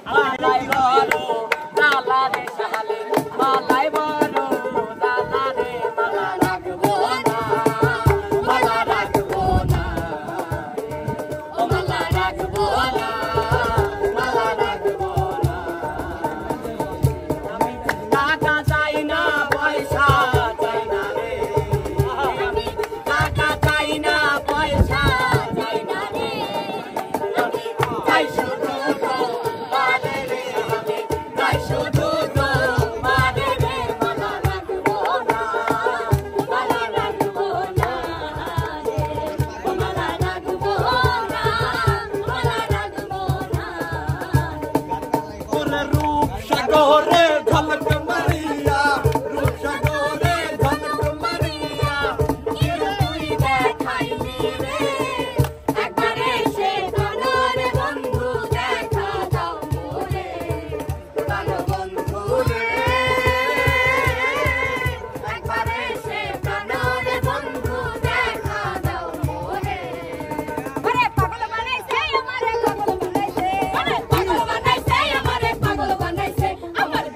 মালাই বড় লালা রে শাহালে মালাই বড় লালা রে মালা রাখবো না মালা রাখবো না ও মালা রাখবো না মালা রাখবো না আমি টাকা চাই না পয়সা চাই না রে আমি টাকা চাই না পয়সা চাই না রে আমি চাই শুধু সাগরে ঝলক মারিয়া রূপ সাগরে ঝলক মারিয়া তুই দেখাইলি রে একবারে সে কানার বন্ধু দেখা দাও মোরে কান বন্ধু রে একবারে সে কানার বন্ধু দেখা দাও মোরে আরে পাগল বানাইছে আমারে পাগল বানাইছে আরে পাগল বানাইছে আমারে পাগল বানাইছে আমার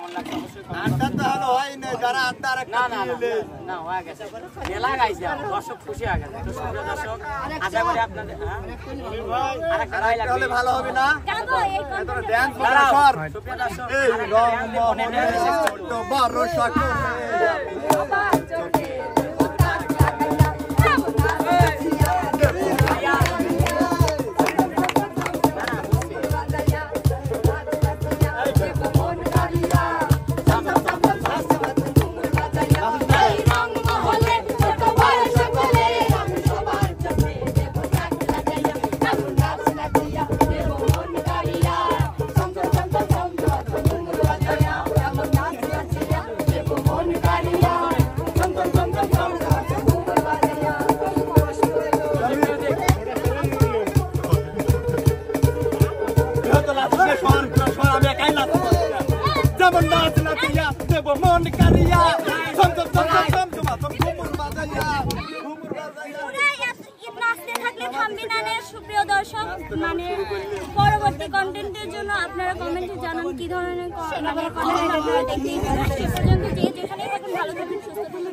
কেমন লাগছে অবশ্যই আড্ডা তো হলো হয় না, যারা আড্ডা আর একটা না হয়ে গেছে মেলা গাইছে দর্শক খুশি হয়ে গেছে তো সুপ্রিয় দর্শক আশা করি আপনাদের আরেকটা গাই লাগবে হলে ভালো হবে না? গাবো এই তোরা ড্যান্স দাঁড়াও, কর। সুপ্রিয় দর্শক এই রং মোহনে ছোট বড় সকলে সবার চোখে উতার লাগাইয়া কেমন নাচিয়া ভাইয়া বাজাইয়া নাচিয়া দেব মন কারিয়া সাম সাম ঘুমুর বাজাইয়া এই রং মহলে ছোট বড় সকলে আমি সবার চোখে দেব নাচ লাগাইয়া কেমন নাচিয়া দেব মন কারিয়া সাম সাম ঘুমুর বাজাইয়া কেমন নাচিয়া দেব মন কারিয়া সাম সাম ঘুমুর বাজাইয়া আমি একাই নাচবো যেমন নাচ নাচিয়া দেব মন কারিয়া সম সম সম সম সম ঘুমুর বাজাইয়া নাচতে থাকলে থামবে না রে সুপ্রিয় দর্শক মানে পরবর্তী কন্টেন্টের জন্য আপনারা কমেন্টে জানান কি ধরনের কন্টেন্ট আপনারা দেখতে চান। সে পর্যন্ত যে যেখানেই থাকুন ভালো থাকুন সুস্থ থাকুন।